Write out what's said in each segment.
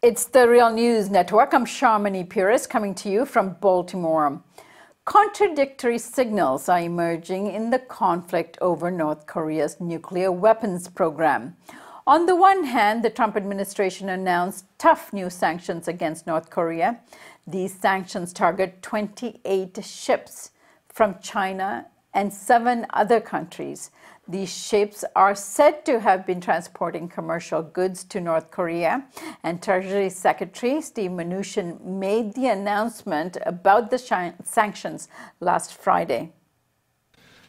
It's the Real News Network. I'm Sharmini Pires coming to you from Baltimore. Contradictory signals are emerging in the conflict over North Korea's nuclear weapons program. On the one hand, the Trump administration announced tough new sanctions against North Korea. These sanctions target 28 ships from China and 7 other countries. These ships are said to have been transporting commercial goods to North Korea, and Treasury Secretary Steve Mnuchin made the announcement about the sanctions last Friday.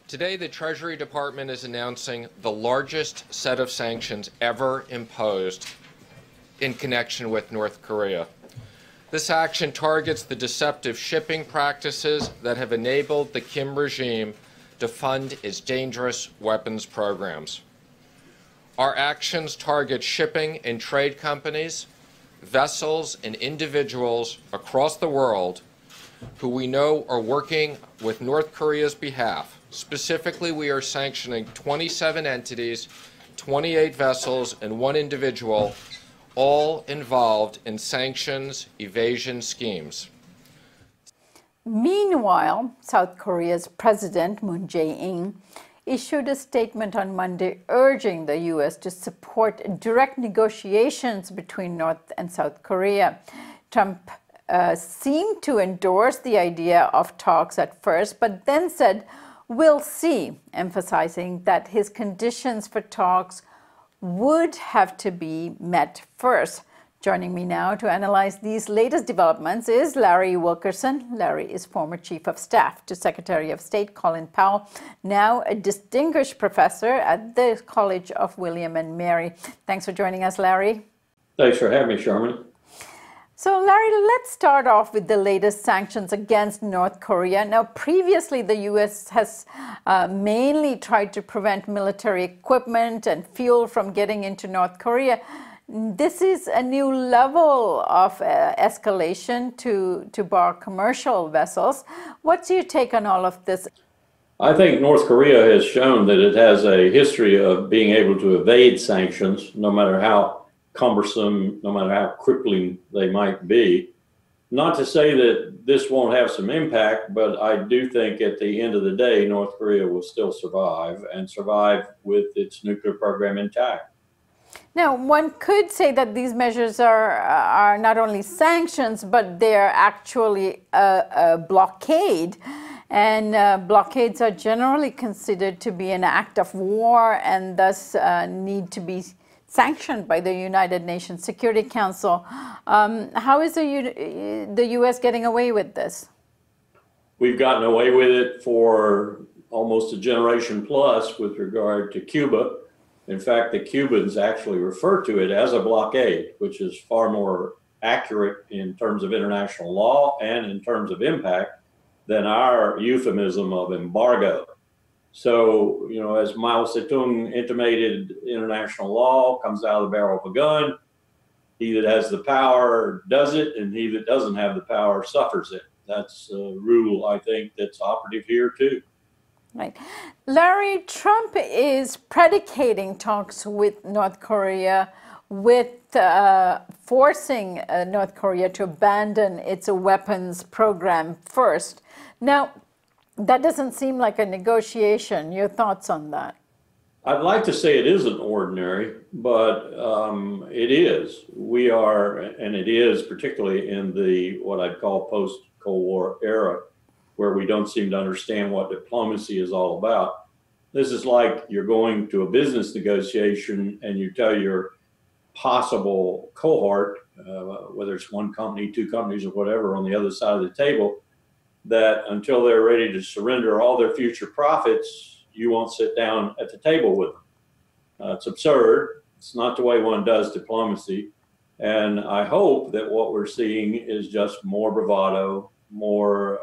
Today, the Treasury Department is announcing the largest set of sanctions ever imposed in connection with North Korea. This action targets the deceptive shipping practices that have enabled the Kim regime to fund its dangerous weapons programs. Our actions target shipping and trade companies, vessels, and individuals across the world who we know are working with North Korea's behalf. Specifically, we are sanctioning 27 entities, 28 vessels, and 1 individual, all involved in sanctions evasion schemes. Meanwhile, South Korea's President Moon Jae-in issued a statement on Monday urging the U.S. to support direct negotiations between North and South Korea. Trump seemed to endorse the idea of talks at first, but then said, "We'll see," emphasizing that his conditions for talks would have to be met first. Joining me now to analyze these latest developments is Larry Wilkerson. Larry is former Chief of Staff to Secretary of State Colin Powell, now a distinguished professor at the College of William and Mary. Thanks for joining us, Larry. Thanks for having me, Sharmini. So, Larry, let's start off with the latest sanctions against North Korea. Now, previously, the U.S. has mainly tried to prevent military equipment and fuel from getting into North Korea. This is a new level of escalation to bar commercial vessels. What's your take on all of this? I think North Korea has shown that it has a history of being able to evade sanctions, no matter how cumbersome, no matter how crippling they might be. Not to say that this won't have some impact, but I do think at the end of the day, North Korea will still survive and survive with its nuclear program intact. Now, one could say that these measures are not only sanctions, but they're actually a blockade. And blockades are generally considered to be an act of war and thus need to be sanctioned by the United Nations Security Council. How is the U.S. getting away with this? We've gotten away with it for almost a generation plus with regard to Cuba. In fact, the Cubans actually refer to it as a blockade, which is far more accurate in terms of international law and in terms of impact than our euphemism of embargo. So, as Mao Zedong intimated, international law comes out of the barrel of a gun. He that has the power does it, and he that doesn't have the power suffers it. That's a rule, I think, that's operative here, too. Right. Larry, Trump is predicating talks with North Korea with forcing North Korea to abandon its weapons program first. Now, that doesn't seem like a negotiation. Your thoughts on that? I'd like to say it isn't ordinary, but it is. We are, and it is particularly in the what I'd call post-Cold War era, where we don't seem to understand what diplomacy is all about. This is like you're going to a business negotiation and you tell your possible cohort, whether it's 1 company, 2 companies, or whatever on the other side of the table, that until they're ready to surrender all their future profits, you won't sit down at the table with them. It's absurd. It's not the way one does diplomacy. And I hope that what we're seeing is just more bravado, more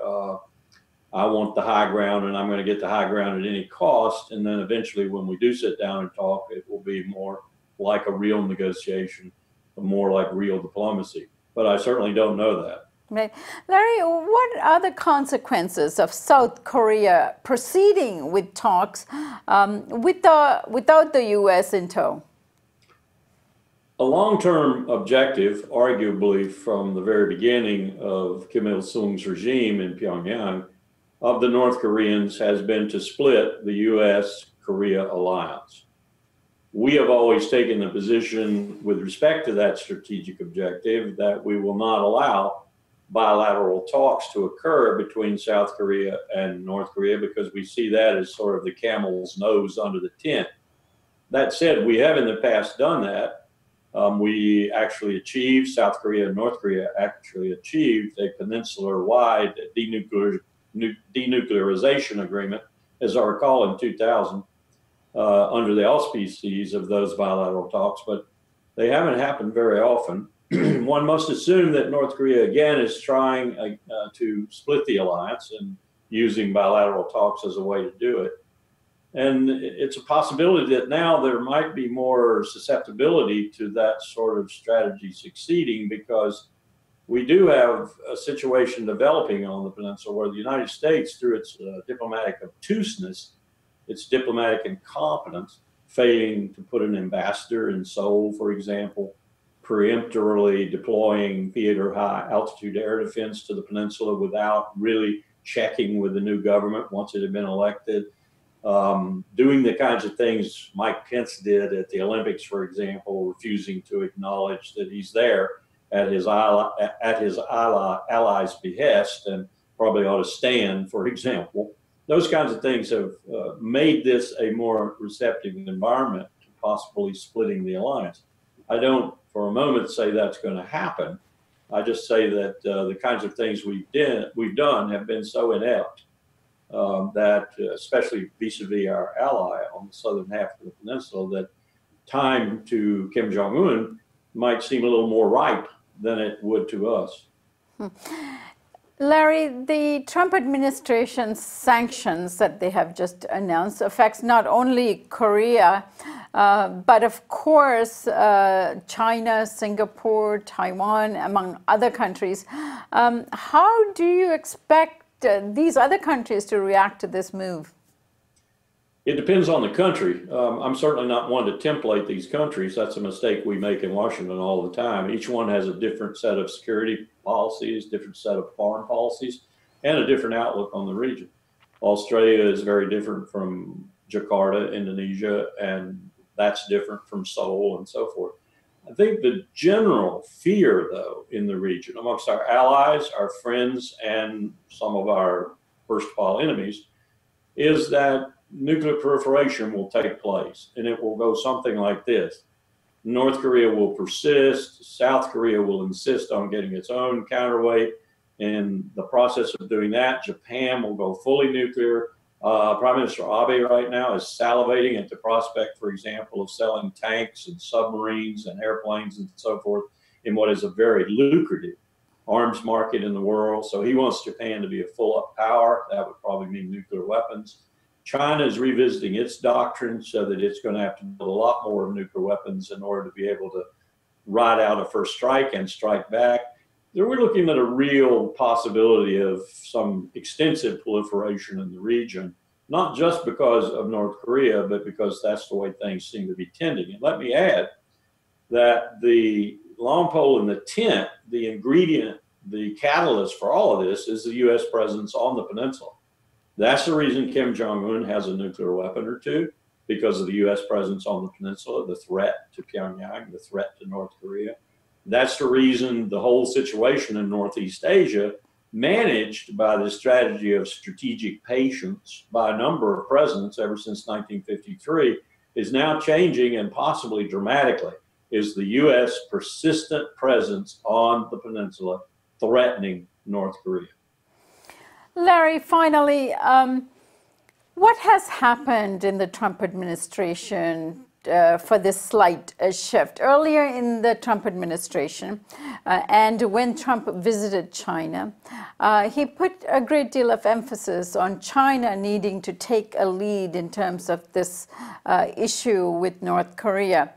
I want the high ground and I'm going to get the high ground at any cost. And then eventually when we do sit down and talk, it will be more like a real negotiation, more like real diplomacy. But I certainly don't know that. Right. Larry, what are the consequences of South Korea proceeding with talks without the U.S. in tow? A long-term objective, arguably from the very beginning of Kim Il-sung's regime in Pyongyang, of the North Koreans has been to split the U.S.-Korea alliance. We have always taken the position with respect to that strategic objective that we will not allow bilateral talks to occur between South Korea and North Korea because we see that as sort of the camel's nose under the tent. That said, we have in the past done that. We actually achieved, South Korea and North Korea actually achieved a peninsular-wide denuclearization agreement, as I recall, in 2000, under the auspices of those bilateral talks, but they haven't happened very often. One must assume that North Korea, again, is trying to split the alliance and using bilateral talks as a way to do it. And it's a possibility that now there might be more susceptibility to that sort of strategy succeeding because we do have a situation developing on the peninsula where the United States, through its diplomatic obtuseness, its diplomatic incompetence, failing to put an ambassador in Seoul, for example, preemptorily deploying theater high altitude air defense to the peninsula without really checking with the new government once it had been elected, doing the kinds of things Mike Pence did at the Olympics, for example, refusing to acknowledge that he's there at his allies' behest and probably ought to stand, for example. Those kinds of things have made this a more receptive environment to possibly splitting the alliance. I don't for a moment say that's going to happen. I just say that the kinds of things we've done have been so inept that, especially vis-a-vis our ally on the southern half of the peninsula, that time to Kim Jong-un might seem a little more ripe than it would to us. Larry, the Trump administration's sanctions that they have just announced affects not only Korea, but of course China, Singapore, Taiwan, among other countries. How do you expect these other countries to react to this move? It depends on the country. I'm certainly not one to template these countries. That's a mistake we make in Washington all the time. Each one has a different set of security policies, different set of foreign policies, and a different outlook on the region. Australia is very different from Jakarta, Indonesia, and that's different from Seoul and so forth. I think the general fear, though, in the region amongst our allies, our friends, and some of our first-of-all enemies is that nuclear proliferation will take place, and it will go something like this. North Korea will persist. South Korea will insist on getting its own counterweight. In the process of doing that, Japan will go fully nuclear. Prime Minister Abe right now is salivating at the prospect, for example, of selling tanks and submarines and airplanes and so forth in what is a very lucrative arms market in the world. So he wants Japan to be a full-up power. That would probably mean nuclear weapons. China is revisiting its doctrine so that it's going to have to build a lot more nuclear weapons in order to be able to ride out a first strike and strike back. We're looking at a real possibility of some extensive proliferation in the region, not just because of North Korea, but because that's the way things seem to be tending. And let me add that the long pole in the tent, the ingredient, the catalyst for all of this is the U.S. presence on the peninsula. That's the reason Kim Jong-un has a nuclear weapon or two, because of the U.S. presence on the peninsula, the threat to Pyongyang, the threat to North Korea. That's the reason the whole situation in Northeast Asia, managed by the strategy of strategic patience by a number of presidents ever since 1953, is now changing and possibly dramatically, is the U.S. persistent presence on the peninsula threatening North Korea. Larry, finally, what has happened in the Trump administration for this slight shift? Earlier in the Trump administration, and when Trump visited China, he put a great deal of emphasis on China needing to take a lead in terms of this issue with North Korea.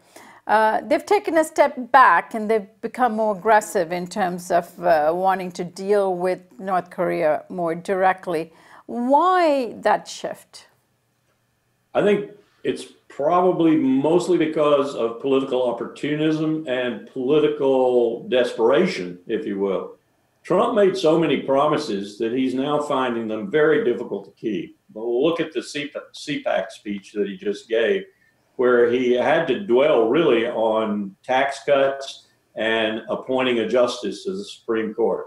They've taken a step back and they've become more aggressive in terms of wanting to deal with North Korea more directly. Why that shift? I think It's probably mostly because of political opportunism and political desperation, if you will. Trump made so many promises that he's now finding them very difficult to keep. But we'll look at the CPAC speech that he just gave, where he had to dwell really on tax cuts and appointing a justice to the Supreme Court.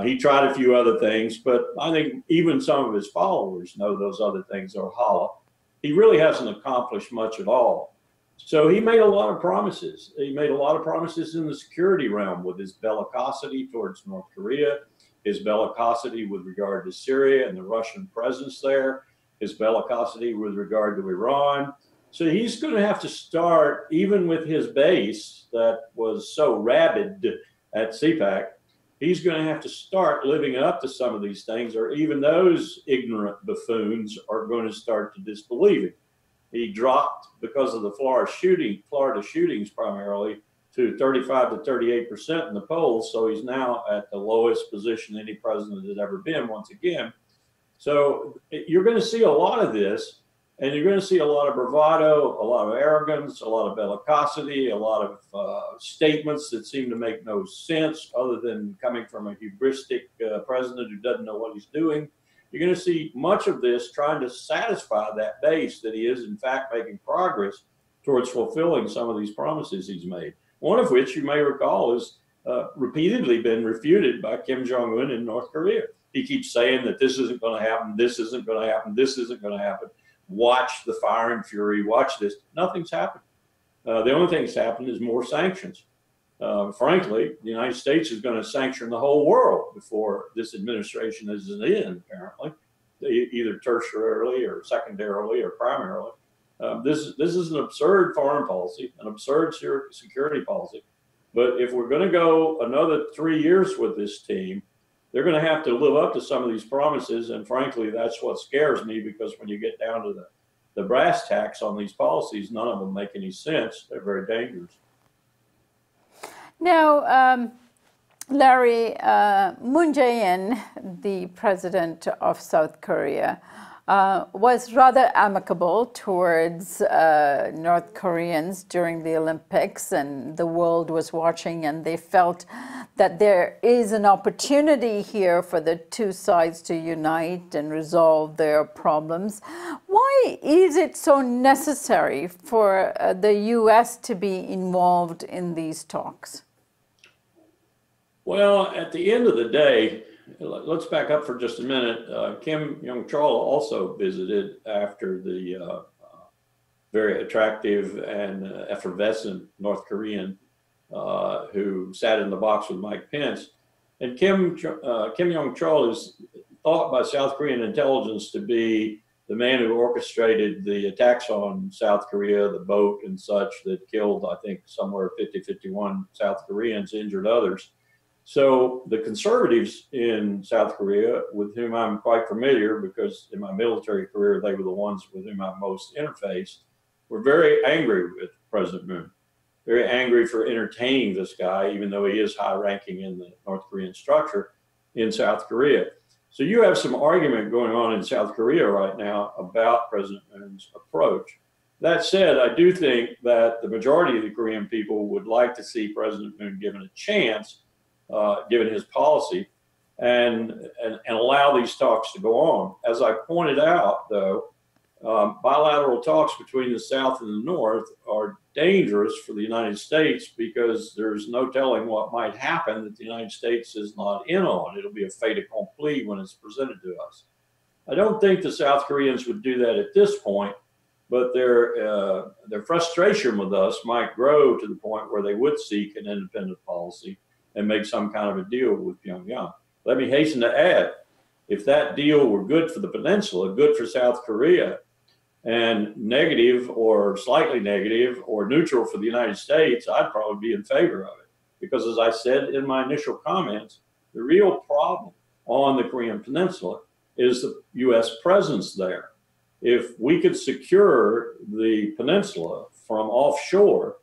He tried a few other things, but I think even some of his followers know those other things are hollow. He really hasn't accomplished much at all. So he made a lot of promises. He made a lot of promises in the security realm with his bellicosity towards North Korea, his bellicosity with regard to Syria and the Russian presence there, his bellicosity with regard to Iran. So he's going to have to start, even with his base that was so rabid at CPAC, he's going to have to start living up to some of these things, or even those ignorant buffoons are going to start to disbelieve him. He dropped, because of the Florida shootings primarily, to 35 to 38% in the polls. So he's now at the lowest position any president has ever been once again. So you're going to see a lot of this, and you're going to see a lot of bravado, a lot of arrogance, a lot of bellicosity, a lot of statements that seem to make no sense other than coming from a hubristic president who doesn't know what he's doing. You're going to see much of this trying to satisfy that base that he is, in fact, making progress towards fulfilling some of these promises he's made. One of which, you may recall, has repeatedly been refuted by Kim Jung-Un in North Korea. He keeps saying that this isn't going to happen, this isn't going to happen, this isn't going to happen. Watch the fire and fury, watch this. Nothing's happened. The only thing that's happened is more sanctions. Frankly, the United States is going to sanction the whole world before this administration is in, apparently, either tertiarily or secondarily or primarily. This is an absurd foreign policy, an absurd security policy. But if we're going to go another 3 years with this team, they're going to have to live up to some of these promises. And frankly, that's what scares me, because when you get down to the brass tacks on these policies, none of them make any sense. They're very dangerous. Now, Larry, Moon Jae-in, the president of South Korea, was rather amicable towards North Koreans during the Olympics, and the world was watching, and they felt that there is an opportunity here for the two sides to unite and resolve their problems. Why is it so necessary for the U.S. to be involved in these talks? Well, at the end of the day, let's back up for just a minute. Kim Yong-chol also visited after the very attractive and effervescent North Korean who sat in the box with Mike Pence. And Kim Yong-chol is thought by South Korean intelligence to be the man who orchestrated the attacks on South Korea, the boat and such that killed, I think, somewhere 51 South Koreans, injured others. So the conservatives in South Korea, with whom I'm quite familiar because in my military career, they were the ones with whom I most interfaced, were very angry with President Moon, very angry for entertaining this guy, even though he is high ranking in the North Korean structure in South Korea. So you have some argument going on in South Korea right now about President Moon's approach. That said, I do think that the majority of the Korean people would like to see President Moon given a chance, given his policy, and allow these talks to go on. As I pointed out, though, bilateral talks between the South and the North are dangerous for the United States because there's no telling what might happen that the United States is not in on. It'll be a fait accompli when it's presented to us. I don't think the South Koreans would do that at this point, but their frustration with us might grow to the point where they would seek an independent policy and make some kind of a deal with Pyongyang. Let me hasten to add, if that deal were good for the peninsula, good for South Korea, and negative or slightly negative or neutral for the United States, I'd probably be in favor of it. Because as I said in my initial comments, the real problem on the Korean peninsula is the U.S. presence there. If we could secure the peninsula from offshore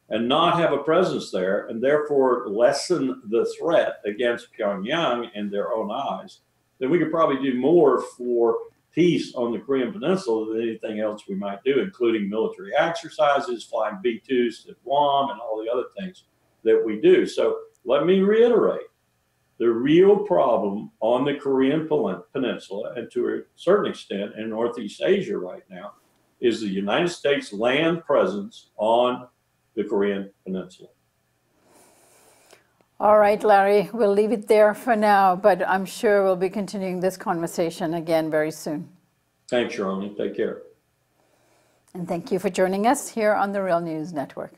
and not have a presence there, and therefore lessen the threat against Pyongyang in their own eyes, then we could probably do more for peace on the Korean Peninsula than anything else we might do, including military exercises, flying B-2s to Guam, and all the other things that we do. So let me reiterate, the real problem on the Korean Peninsula, and to a certain extent in Northeast Asia right now, is the United States land presence on the Korean Peninsula. All right, Larry, we'll leave it there for now, but I'm sure we'll be continuing this conversation again very soon. Thanks, Sharon. Take care. And thank you for joining us here on the Real News Network.